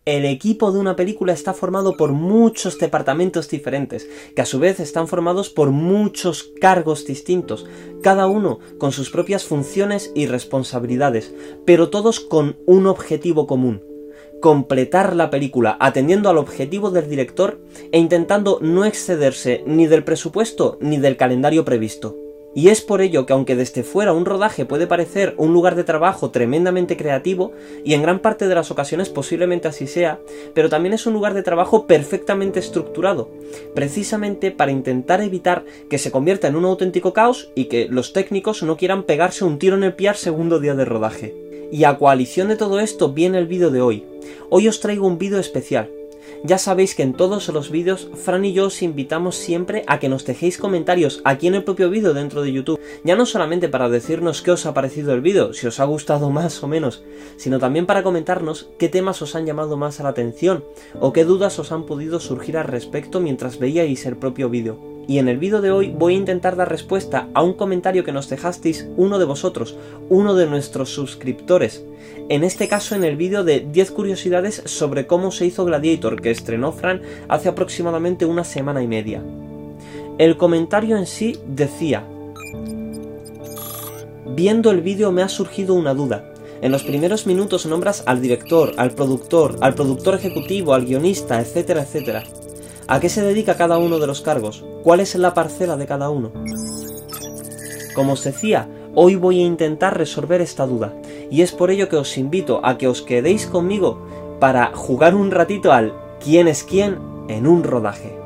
El equipo de una película está formado por muchos departamentos diferentes, que a su vez están formados por muchos cargos distintos, cada uno con sus propias funciones y responsabilidades, pero todos con un objetivo común: completar la película, atendiendo al objetivo del director e intentando no excederse ni del presupuesto ni del calendario previsto. Y es por ello que, aunque desde fuera un rodaje puede parecer un lugar de trabajo tremendamente creativo, y en gran parte de las ocasiones posiblemente así sea, pero también es un lugar de trabajo perfectamente estructurado, precisamente para intentar evitar que se convierta en un auténtico caos y que los técnicos no quieran pegarse un tiro en el pie al segundo día de rodaje. Y a coalición de todo esto viene el vídeo de hoy. Hoy os traigo un vídeo especial. Ya sabéis que en todos los vídeos Fran y yo os invitamos siempre a que nos dejéis comentarios aquí en el propio vídeo dentro de YouTube, ya no solamente para decirnos qué os ha parecido el vídeo, si os ha gustado más o menos, sino también para comentarnos qué temas os han llamado más a la atención o qué dudas os han podido surgir al respecto mientras veíais el propio vídeo. Y en el vídeo de hoy voy a intentar dar respuesta a un comentario que nos dejasteis uno de vosotros, uno de nuestros suscriptores. En este caso en el vídeo de 10 curiosidades sobre cómo se hizo Gladiator, que estrenó Fran hace aproximadamente una semana y media. El comentario en sí decía: viendo el vídeo me ha surgido una duda. En los primeros minutos nombras al director, al productor ejecutivo, al guionista, etcétera, etcétera. ¿A qué se dedica cada uno de los cargos? ¿Cuál es la parcela de cada uno? Como os decía, hoy voy a intentar resolver esta duda, y es por ello que os invito a que os quedéis conmigo para jugar un ratito al ¿quién es quién en un rodaje?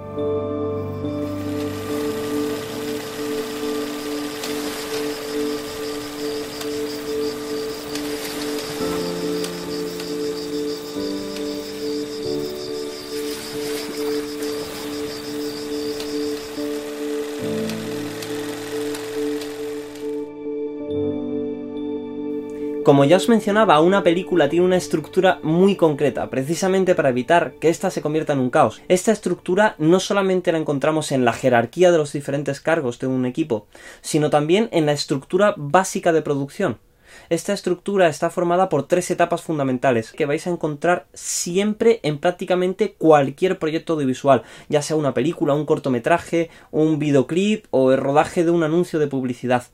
Como ya os mencionaba, una película tiene una estructura muy concreta, precisamente para evitar que ésta se convierta en un caos. Esta estructura no solamente la encontramos en la jerarquía de los diferentes cargos de un equipo, sino también en la estructura básica de producción. Esta estructura está formada por 3 etapas fundamentales que vais a encontrar siempre en prácticamente cualquier proyecto audiovisual, ya sea una película, un cortometraje, un videoclip o el rodaje de un anuncio de publicidad.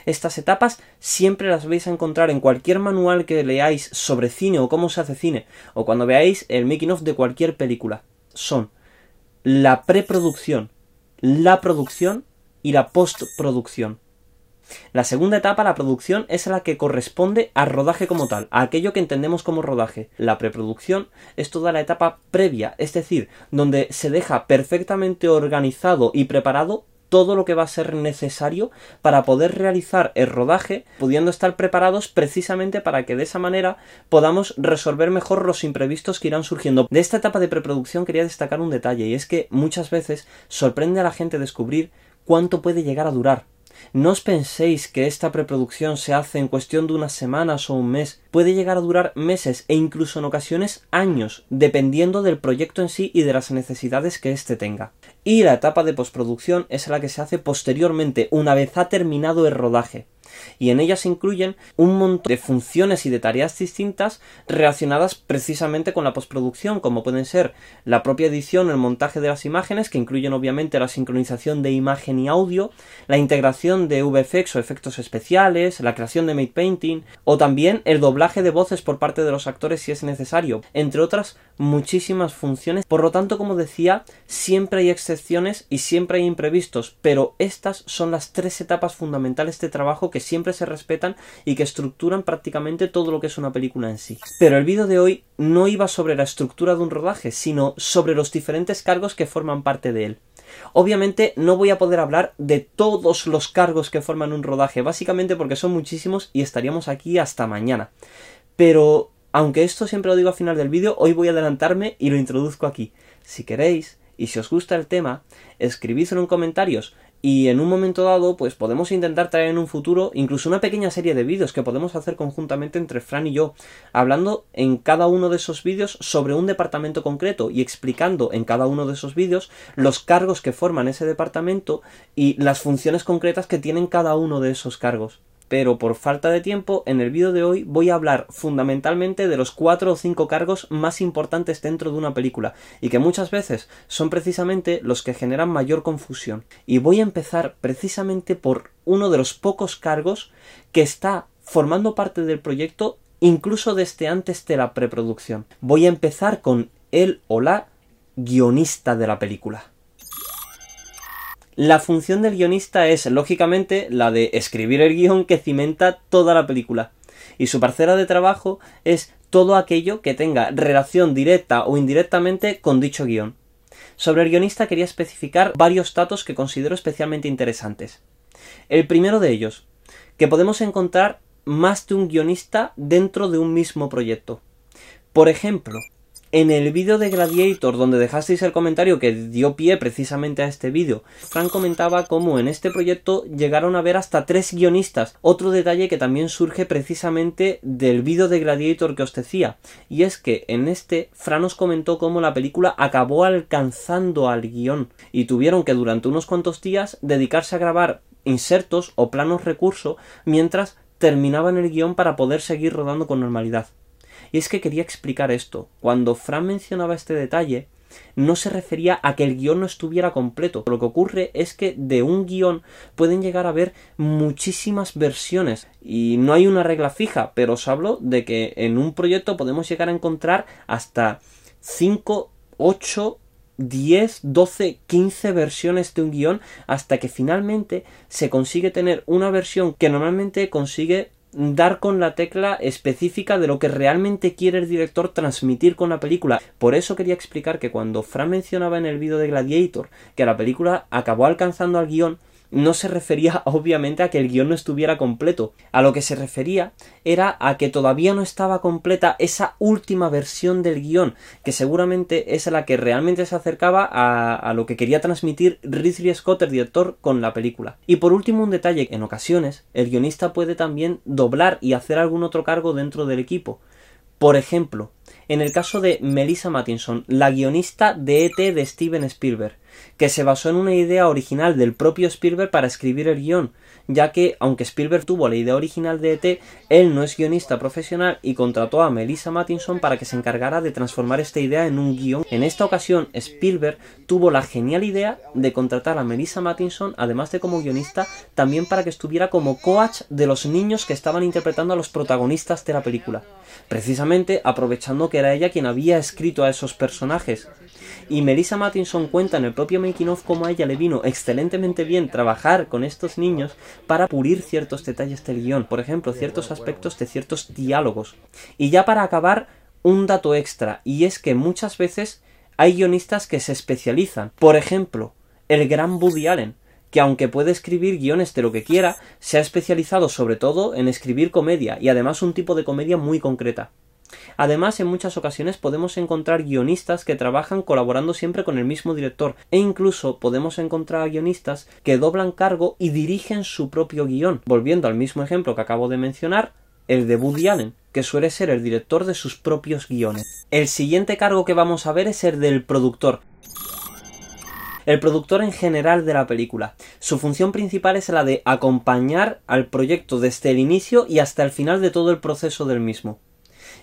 Estas etapas siempre las vais a encontrar en cualquier manual que leáis sobre cine o cómo se hace cine, o cuando veáis el making of de cualquier película. Son la preproducción, la producción y la postproducción. La segunda etapa, la producción, es la que corresponde al rodaje como tal, a aquello que entendemos como rodaje. La preproducción es toda la etapa previa, es decir, donde se deja perfectamente organizado y preparado todo lo que va a ser necesario para poder realizar el rodaje, pudiendo estar preparados precisamente para que de esa manera podamos resolver mejor los imprevistos que irán surgiendo. De esta etapa de preproducción quería destacar un detalle, y es que muchas veces sorprende a la gente descubrir cuánto puede llegar a durar. No os penséis que esta preproducción se hace en cuestión de unas semanas o un mes. Puede llegar a durar meses e incluso en ocasiones años, dependiendo del proyecto en sí y de las necesidades que éste tenga. Y la etapa de postproducción es la que se hace posteriormente, una vez ha terminado el rodaje. Y en ella se incluyen un montón de funciones y de tareas distintas relacionadas precisamente con la postproducción, como pueden ser la propia edición, el montaje de las imágenes, que incluyen obviamente la sincronización de imagen y audio, la integración de VFX o efectos especiales, la creación de matte painting, o también el doblaje de voces por parte de los actores si es necesario, entre otras muchísimas funciones. Por lo tanto, como decía, siempre hay excepciones y siempre hay imprevistos, pero estas son las 3 etapas fundamentales de trabajo que siempre se respetan y que estructuran prácticamente todo lo que es una película en sí. Pero el vídeo de hoy no iba sobre la estructura de un rodaje, sino sobre los diferentes cargos que forman parte de él. Obviamente no voy a poder hablar de todos los cargos que forman un rodaje, básicamente porque son muchísimos y estaríamos aquí hasta mañana. Pero aunque esto siempre lo digo al final del vídeo, hoy voy a adelantarme y lo introduzco aquí. Si queréis, y si os gusta el tema, escribídlo en comentarios. Y en un momento dado, pues podemos intentar traer en un futuro incluso una pequeña serie de vídeos que podemos hacer conjuntamente entre Fran y yo, hablando en cada uno de esos vídeos sobre un departamento concreto y explicando en cada uno de esos vídeos los cargos que forman ese departamento y las funciones concretas que tienen cada uno de esos cargos. pero por falta de tiempo, en el vídeo de hoy voy a hablar fundamentalmente de los 4 o 5 cargos más importantes dentro de una película, y que muchas veces son precisamente los que generan mayor confusión. Y voy a empezar precisamente por uno de los pocos cargos que está formando parte del proyecto incluso desde antes de la preproducción. Voy a empezar con el o la guionista de la película. La función del guionista es, lógicamente, la de escribir el guión que cimenta toda la película. Y su parcela de trabajo es todo aquello que tenga relación directa o indirectamente con dicho guión. Sobre el guionista quería especificar varios datos que considero especialmente interesantes. El primero de ellos, que podemos encontrar más de un guionista dentro de un mismo proyecto. Por ejemplo, en el vídeo de Gladiator, donde dejasteis el comentario que dio pie precisamente a este vídeo, Fran comentaba cómo en este proyecto llegaron a haber hasta 3 guionistas. Otro detalle que también surge precisamente del vídeo de Gladiator que os decía, y es que en este Fran os comentó cómo la película acabó alcanzando al guión, y tuvieron que durante unos cuantos días dedicarse a grabar insertos o planos recurso mientras terminaban el guión para poder seguir rodando con normalidad. Y es que quería explicar esto. Cuando Fran mencionaba este detalle, no se refería a que el guión no estuviera completo. Lo que ocurre es que de un guión pueden llegar a haber muchísimas versiones. Y no hay una regla fija, pero os hablo de que en un proyecto podemos llegar a encontrar hasta 5, 8, 10, 12, 15 versiones de un guión, hasta que finalmente se consigue tener una versión que normalmente consigue dar con la tecla específica de lo que realmente quiere el director transmitir con la película. Por eso quería explicar que cuando Fran mencionaba en el vídeo de Gladiator que la película acabó alcanzando al guión, no se refería obviamente a que el guión no estuviera completo. A lo que se refería era a que todavía no estaba completa esa última versión del guión, que seguramente es la que realmente se acercaba a lo que quería transmitir Ridley Scott, el director, con la película. Y por último, un detalle: en ocasiones el guionista puede también doblar y hacer algún otro cargo dentro del equipo. Por ejemplo, en el caso de Melissa Mattinson, la guionista de E.T. de Steven Spielberg, que se basó en una idea original del propio Spielberg para escribir el guión, ya que, aunque Spielberg tuvo la idea original de E.T., él no es guionista profesional y contrató a Melissa Mattinson para que se encargara de transformar esta idea en un guión. En esta ocasión, Spielberg tuvo la genial idea de contratar a Melissa Mattinson, además de como guionista, también para que estuviera como coach de los niños que estaban interpretando a los protagonistas de la película, precisamente aprovechando que era ella quien había escrito a esos personajes. Y Melissa Mattinson cuenta en el propio making of cómo a ella le vino excelentemente bien trabajar con estos niños para pulir ciertos detalles del guión, por ejemplo, ciertos aspectos de ciertos diálogos. Y ya para acabar, un dato extra, y es que muchas veces hay guionistas que se especializan. Por ejemplo, el gran Woody Allen, que aunque puede escribir guiones de lo que quiera, se ha especializado sobre todo en escribir comedia, y además un tipo de comedia muy concreta. Además, en muchas ocasiones podemos encontrar guionistas que trabajan colaborando siempre con el mismo director, e incluso podemos encontrar guionistas que doblan cargo y dirigen su propio guión. Volviendo al mismo ejemplo que acabo de mencionar, el de Woody Allen, que suele ser el director de sus propios guiones. El siguiente cargo que vamos a ver es el del productor. El productor en general de la película. Su función principal es la de acompañar al proyecto desde el inicio y hasta el final de todo el proceso del mismo.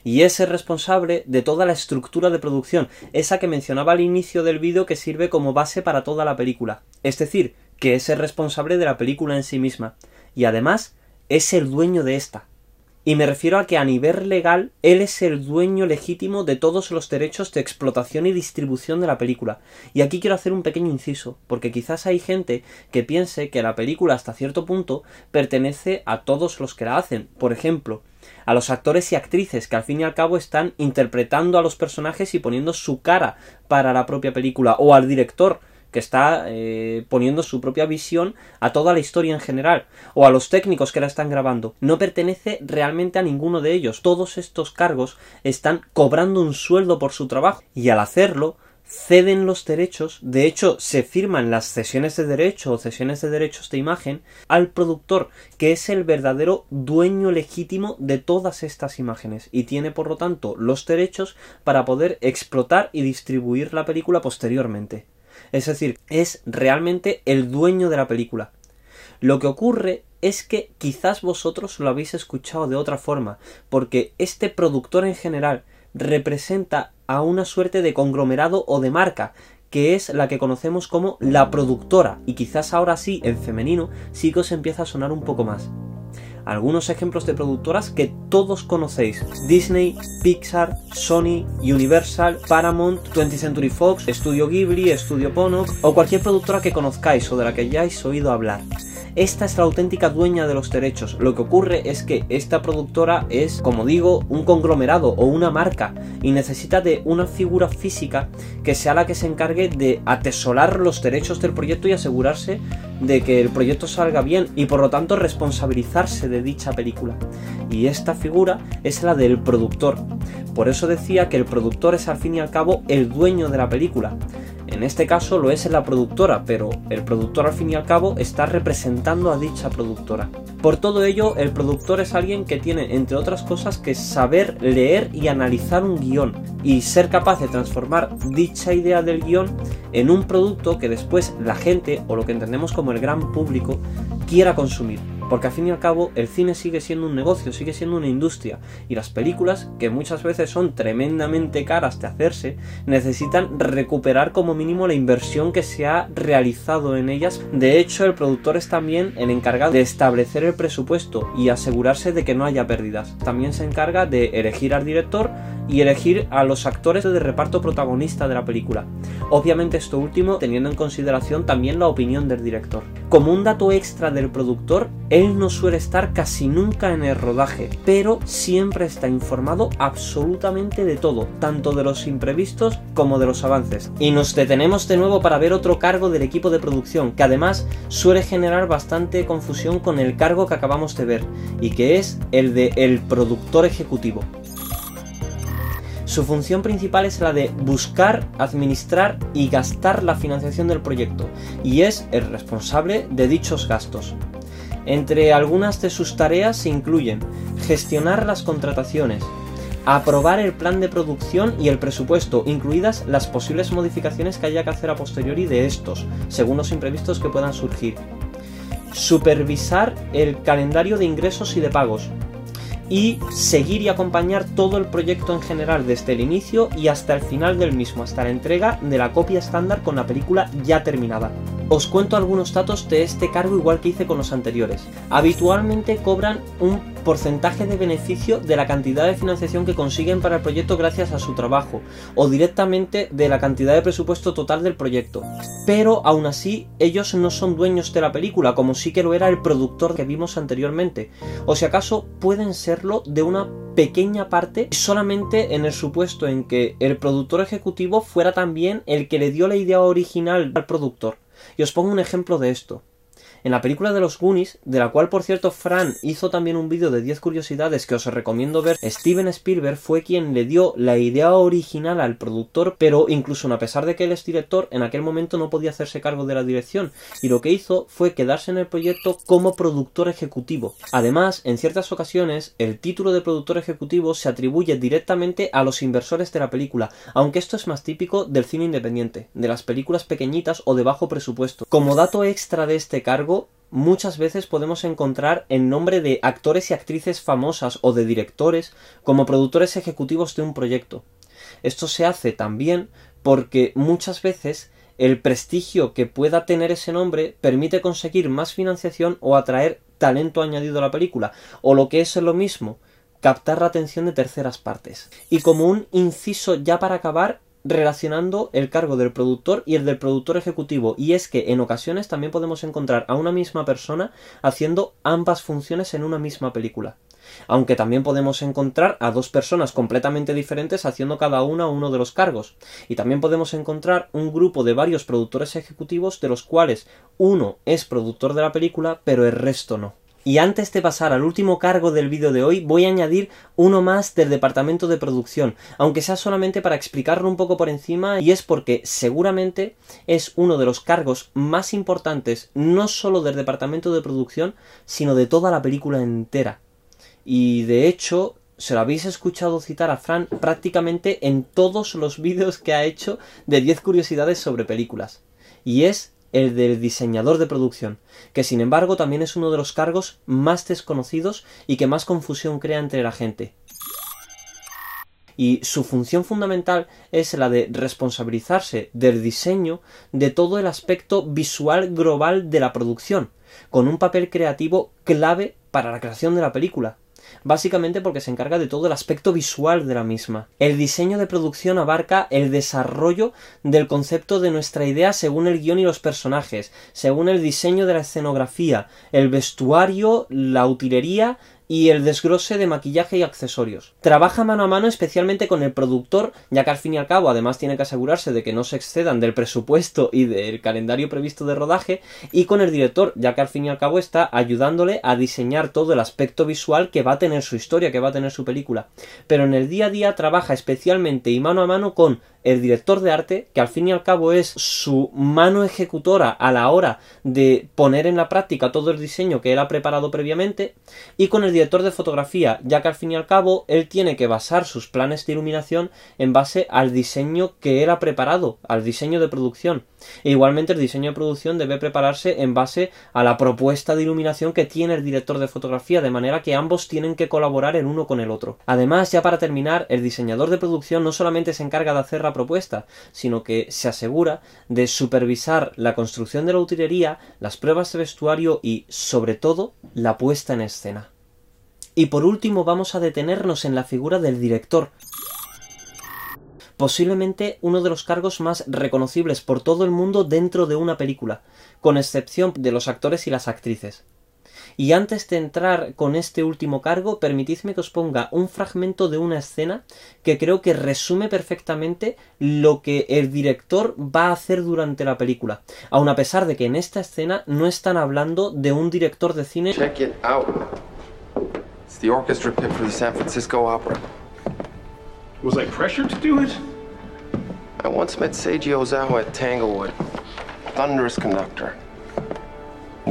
Y es el responsable de toda la estructura de producción, esa que mencionaba al inicio del vídeo que sirve como base para toda la película. Es decir, que es el responsable de la película en sí misma. Y además, es el dueño de esta. Y me refiero a que a nivel legal, él es el dueño legítimo de todos los derechos de explotación y distribución de la película. Y aquí quiero hacer un pequeño inciso, porque quizás hay gente que piense que la película hasta cierto punto pertenece a todos los que la hacen. Por ejemplo, a los actores y actrices que al fin y al cabo están interpretando a los personajes y poniendo su cara para la propia película, o al director, que está poniendo su propia visión a toda la historia en general, o a los técnicos que la están grabando. No pertenece realmente a ninguno de ellos. Todos estos cargos están cobrando un sueldo por su trabajo, y al hacerlo ceden los derechos. De hecho, se firman las cesiones de derecho o cesiones de derechos de imagen al productor, que es el verdadero dueño legítimo de todas estas imágenes y tiene por lo tanto los derechos para poder explotar y distribuir la película posteriormente. Es decir, es realmente el dueño de la película. Lo que ocurre es que quizás vosotros lo habéis escuchado de otra forma, porque este productor en general representa a una suerte de conglomerado o de marca, que es la que conocemos como la productora, y quizás ahora sí, en femenino, sí que os empieza a sonar un poco más. Algunos ejemplos de productoras que todos conocéis: Disney, Pixar, Sony, Universal, Paramount, 20th Century Fox, Studio Ghibli, Studio Ponok o cualquier productora que conozcáis o de la que hayáis oído hablar. Esta es la auténtica dueña de los derechos. Lo que ocurre es que esta productora es, como digo, un conglomerado o una marca y necesita de una figura física que sea la que se encargue de atesorar los derechos del proyecto y asegurarse de que el proyecto salga bien y por lo tanto responsabilizarse de dicha película. Y esta figura es la del productor. Por eso decía que el productor es al fin y al cabo el dueño de la película. En este caso lo es la productora, pero el productor al fin y al cabo está representando a dicha productora. Por todo ello, el productor es alguien que tiene, entre otras cosas, que saber leer y analizar un guión y ser capaz de transformar dicha idea del guión en un producto que después la gente, o lo que entendemos como el gran público, quiera consumir. Porque al fin y al cabo el cine sigue siendo un negocio, sigue siendo una industria, y las películas, que muchas veces son tremendamente caras de hacerse, necesitan recuperar como mínimo la inversión que se ha realizado en ellas. De hecho, el productor es también el encargado de establecer el presupuesto y asegurarse de que no haya pérdidas. También se encarga de elegir al director y elegir a los actores de reparto protagonista de la película. Obviamente esto último teniendo en consideración también la opinión del director. Como un dato extra del productor, él no suele estar casi nunca en el rodaje, pero siempre está informado absolutamente de todo, tanto de los imprevistos como de los avances. Y nos detenemos de nuevo para ver otro cargo del equipo de producción, que además suele generar bastante confusión con el cargo que acabamos de ver, y que es el de el productor ejecutivo. Su función principal es la de buscar, administrar y gastar la financiación del proyecto, y es el responsable de dichos gastos. Entre algunas de sus tareas se incluyen gestionar las contrataciones, aprobar el plan de producción y el presupuesto, incluidas las posibles modificaciones que haya que hacer a posteriori de estos, según los imprevistos que puedan surgir, supervisar el calendario de ingresos y de pagos, y seguir y acompañar todo el proyecto en general desde el inicio y hasta el final del mismo, hasta la entrega de la copia estándar con la película ya terminada. Os cuento algunos datos de este cargo igual que hice con los anteriores. Habitualmente cobran un porcentaje de beneficio de la cantidad de financiación que consiguen para el proyecto gracias a su trabajo, o directamente de la cantidad de presupuesto total del proyecto. Pero aún así, ellos no son dueños de la película, como sí que lo era el productor que vimos anteriormente, o si acaso pueden serlo de una pequeña parte, solamente en el supuesto en que el productor ejecutivo fuera también el que le dio la idea original al productor. Y os pongo un ejemplo de esto. En la película de los Goonies, de la cual por cierto Fran hizo también un vídeo de 10 curiosidades que os recomiendo ver, Steven Spielberg fue quien le dio la idea original al productor, pero incluso a pesar de que él es director, en aquel momento no podía hacerse cargo de la dirección, y lo que hizo fue quedarse en el proyecto como productor ejecutivo. Además, en ciertas ocasiones, el título de productor ejecutivo se atribuye directamente a los inversores de la película, aunque esto es más típico del cine independiente, de las películas pequeñitas o de bajo presupuesto. Como dato extra de este cargo, muchas veces podemos encontrar el nombre de actores y actrices famosas o de directores como productores ejecutivos de un proyecto. Esto se hace también porque muchas veces el prestigio que pueda tener ese nombre permite conseguir más financiación o atraer talento añadido a la película, o lo que es lo mismo, captar la atención de terceras partes. Y como un inciso ya para acabar, relacionando el cargo del productor y el del productor ejecutivo, y es que en ocasiones también podemos encontrar a una misma persona haciendo ambas funciones en una misma película, aunque también podemos encontrar a dos personas completamente diferentes haciendo cada una uno de los cargos, y también podemos encontrar un grupo de varios productores ejecutivos de los cuales uno es productor de la película pero el resto no. Y antes de pasar al último cargo del vídeo de hoy, voy a añadir uno más del departamento de producción, aunque sea solamente para explicarlo un poco por encima, y es porque seguramente es uno de los cargos más importantes, no solo del departamento de producción, sino de toda la película entera. Y de hecho, se lo habéis escuchado citar a Fran prácticamente en todos los vídeos que ha hecho de 10 curiosidades sobre películas. Y es el del diseñador de producción, que sin embargo también es uno de los cargos más desconocidos y que más confusión crea entre la gente. Y su función fundamental es la de responsabilizarse del diseño de todo el aspecto visual global de la producción, con un papel creativo clave para la creación de la película. Básicamente porque se encarga de todo el aspecto visual de la misma. El diseño de producción abarca el desarrollo del concepto de nuestra idea según el guión y los personajes, según el diseño de la escenografía, el vestuario, la utilería y el desglose de maquillaje y accesorios. Trabaja mano a mano especialmente con el productor, ya que al fin y al cabo además tiene que asegurarse de que no se excedan del presupuesto y del calendario previsto de rodaje, y con el director, ya que al fin y al cabo está ayudándole a diseñar todo el aspecto visual que va a tener su historia, que va a tener su película. Pero en el día a día trabaja especialmente y mano a mano con el director de arte, que al fin y al cabo es su mano ejecutora a la hora de poner en la práctica todo el diseño que él ha preparado previamente, y con el director de fotografía, ya que al fin y al cabo él tiene que basar sus planes de iluminación en base al diseño que él ha preparado, al diseño de producción. E igualmente el diseño de producción debe prepararse en base a la propuesta de iluminación que tiene el director de fotografía, de manera que ambos tienen que colaborar el uno con el otro. Además, ya para terminar, el diseñador de producción no solamente se encarga de hacer la propuesta, sino que se asegura de supervisar la construcción de la utilería, las pruebas de vestuario y, sobre todo, la puesta en escena. Y por último vamos a detenernos en la figura del director. Posiblemente uno de los cargos más reconocibles por todo el mundo dentro de una película, con excepción de los actores y las actrices. Y antes de entrar con este último cargo, permitidme que os ponga un fragmento de una escena que creo que resume perfectamente lo que el director va a hacer durante la película, aun a pesar de que en esta escena no están hablando de un director de cine. Check it out. It's the orchestra pit for the San Francisco Opera. Was I pressured to do it? I once met Seiji Ozawa at Tanglewood. Thunderous conductor.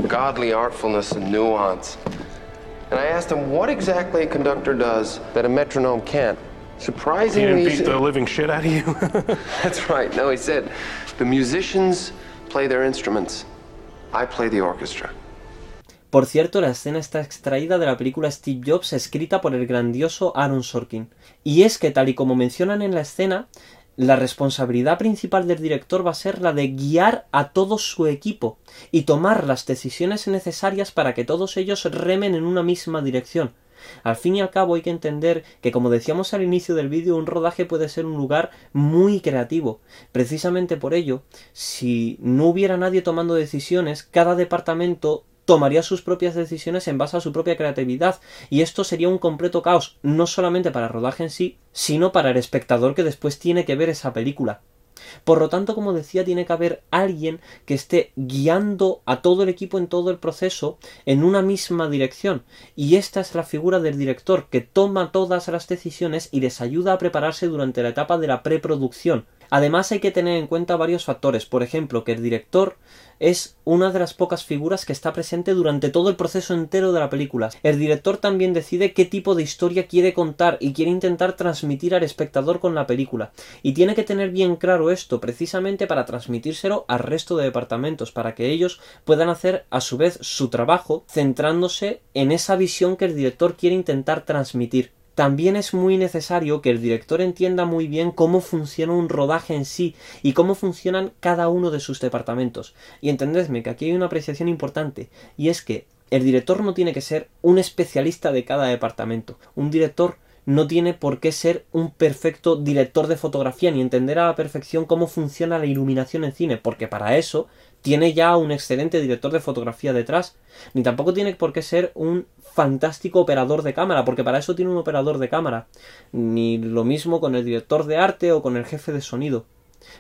Godly artfulness and nuance. And I asked him what exactly a conductor does that a metronome can't. Surprisingly, He didn't beat the living shit out of you? That's right. No, he said, the musicians play their instruments. I play the orchestra. Por cierto, la escena está extraída de la película Steve Jobs, escrita por el grandioso Aaron Sorkin. Y es que, tal y como mencionan en la escena, la responsabilidad principal del director va a ser la de guiar a todo su equipo y tomar las decisiones necesarias para que todos ellos remen en una misma dirección. Al fin y al cabo hay que entender que, como decíamos al inicio del vídeo, un rodaje puede ser un lugar muy creativo. Precisamente por ello, si no hubiera nadie tomando decisiones, cada departamento tomaría sus propias decisiones en base a su propia creatividad, y esto sería un completo caos, no solamente para el rodaje en sí, sino para el espectador que después tiene que ver esa película. Por lo tanto, como decía, tiene que haber alguien que esté guiando a todo el equipo en todo el proceso en una misma dirección, y esta es la figura del director, que toma todas las decisiones y les ayuda a prepararse durante la etapa de la preproducción. Además hay que tener en cuenta varios factores, por ejemplo, que el director es una de las pocas figuras que está presente durante todo el proceso entero de la película. El director también decide qué tipo de historia quiere contar y quiere intentar transmitir al espectador con la película. Y tiene que tener bien claro esto, precisamente para transmitírselo al resto de departamentos, para que ellos puedan hacer a su vez su trabajo centrándose en esa visión que el director quiere intentar transmitir. También es muy necesario que el director entienda muy bien cómo funciona un rodaje en sí y cómo funcionan cada uno de sus departamentos. Y entendedme que aquí hay una apreciación importante, y es que el director no tiene que ser un especialista de cada departamento. Un director no tiene por qué ser un perfecto director de fotografía ni entender a la perfección cómo funciona la iluminación en cine, porque para eso tiene ya un excelente director de fotografía detrás. Ni tampoco tiene por qué ser un fantástico operador de cámara, porque para eso tiene un operador de cámara. Ni lo mismo con el director de arte o con el jefe de sonido.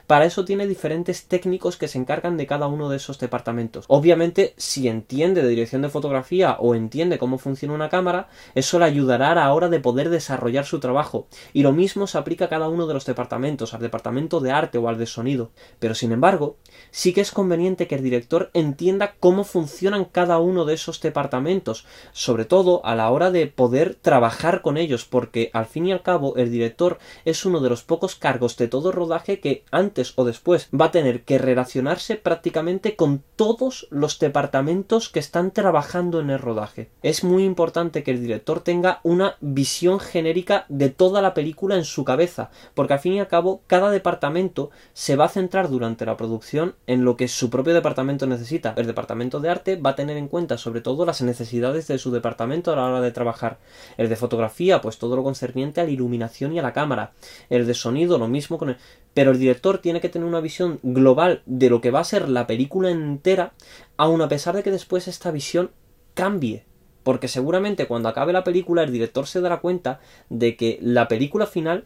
Para eso tiene diferentes técnicos que se encargan de cada uno de esos departamentos. Obviamente, si entiende de dirección de fotografía o entiende cómo funciona una cámara, eso le ayudará a la hora de poder desarrollar su trabajo. Y lo mismo se aplica a cada uno de los departamentos, al departamento de arte o al de sonido. Pero sin embargo, sí que es conveniente que el director entienda cómo funcionan cada uno de esos departamentos, sobre todo a la hora de poder trabajar con ellos, porque al fin y al cabo el director es uno de los pocos cargos de todo rodaje que antes o después va a tener que relacionarse prácticamente con todos los departamentos que están trabajando en el rodaje. Es muy importante que el director tenga una visión genérica de toda la película en su cabeza, porque al fin y al cabo cada departamento se va a centrar durante la producción en lo que su propio departamento necesita. El departamento de arte va a tener en cuenta sobre todo las necesidades de su departamento a la hora de trabajar. El de fotografía, pues todo lo concerniente a la iluminación y a la cámara. El de sonido, lo mismo con el... Pero el director tiene que tener una visión global de lo que va a ser la película entera, aun a pesar de que después esta visión cambie. Porque seguramente cuando acabe la película el director se dará cuenta de que la película final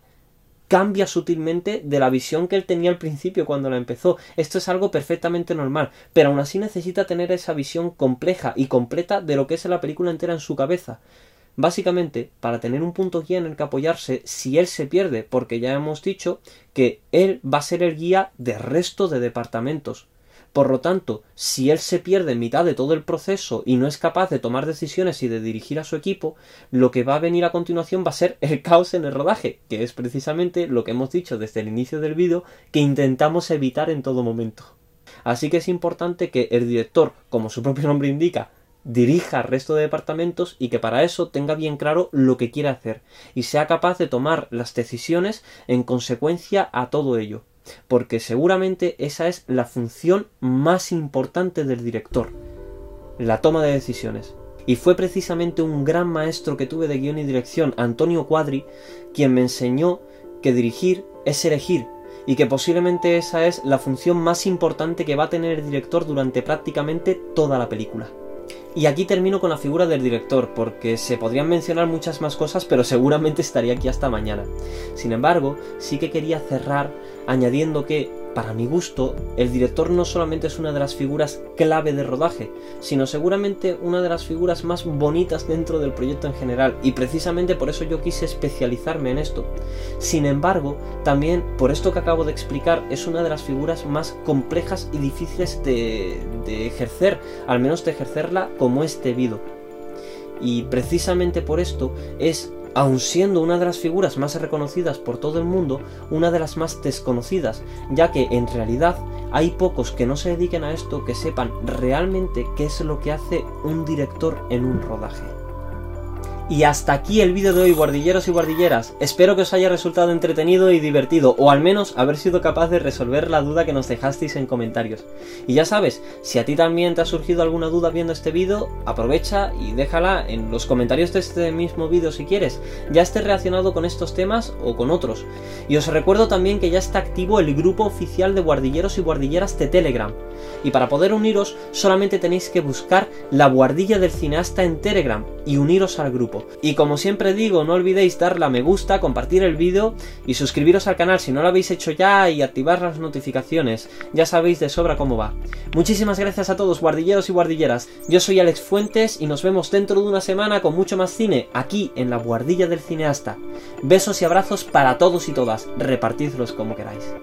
cambia sutilmente de la visión que él tenía al principio cuando la empezó. Esto es algo perfectamente normal, pero aún así necesita tener esa visión compleja y completa de lo que es la película entera en su cabeza. Básicamente, para tener un punto guía en el que apoyarse si él se pierde, porque ya hemos dicho que él va a ser el guía del resto de departamentos. Por lo tanto, si él se pierde en mitad de todo el proceso y no es capaz de tomar decisiones y de dirigir a su equipo, lo que va a venir a continuación va a ser el caos en el rodaje, que es precisamente lo que hemos dicho desde el inicio del vídeo que intentamos evitar en todo momento. Así que es importante que el director, como su propio nombre indica, dirija al resto de departamentos y que para eso tenga bien claro lo que quiere hacer y sea capaz de tomar las decisiones en consecuencia a todo ello, porque seguramente esa es la función más importante del director, la toma de decisiones. Y fue precisamente un gran maestro que tuve de guión y dirección, Antonio Quadri, quien me enseñó que dirigir es elegir, y que posiblemente esa es la función más importante que va a tener el director durante prácticamente toda la película. Y aquí termino con la figura del director, porque se podrían mencionar muchas más cosas, pero seguramente estaría aquí hasta mañana. Sin embargo, sí que quería cerrar añadiendo que, para mi gusto, el director no solamente es una de las figuras clave de rodaje, sino seguramente una de las figuras más bonitas dentro del proyecto en general, y precisamente por eso yo quise especializarme en esto. Sin embargo, también, por esto que acabo de explicar, es una de las figuras más complejas y difíciles de ejercer, al menos de ejercerla como es debido. Y precisamente por esto es, aun siendo una de las figuras más reconocidas por todo el mundo, una de las más desconocidas, ya que en realidad hay pocos que no se dediquen a esto que sepan realmente qué es lo que hace un director en un rodaje. Y hasta aquí el vídeo de hoy, guardilleros y guardilleras. Espero que os haya resultado entretenido y divertido, o al menos haber sido capaz de resolver la duda que nos dejasteis en comentarios. Y ya sabes, si a ti también te ha surgido alguna duda viendo este vídeo, aprovecha y déjala en los comentarios de este mismo vídeo si quieres, ya esté relacionado con estos temas o con otros. Y os recuerdo también que ya está activo el grupo oficial de guardilleros y guardilleras de Telegram. Y para poder uniros solamente tenéis que buscar La Guardilla del Cineasta en Telegram y uniros al grupo. Y como siempre digo, no olvidéis darle a me gusta, compartir el vídeo y suscribiros al canal si no lo habéis hecho ya y activar las notificaciones. Ya sabéis de sobra cómo va. Muchísimas gracias a todos, guardilleros y guardilleras. Yo soy Alex Fuentes y nos vemos dentro de una semana con mucho más cine aquí en La Guardilla del Cineasta. Besos y abrazos para todos y todas. Repartidlos como queráis.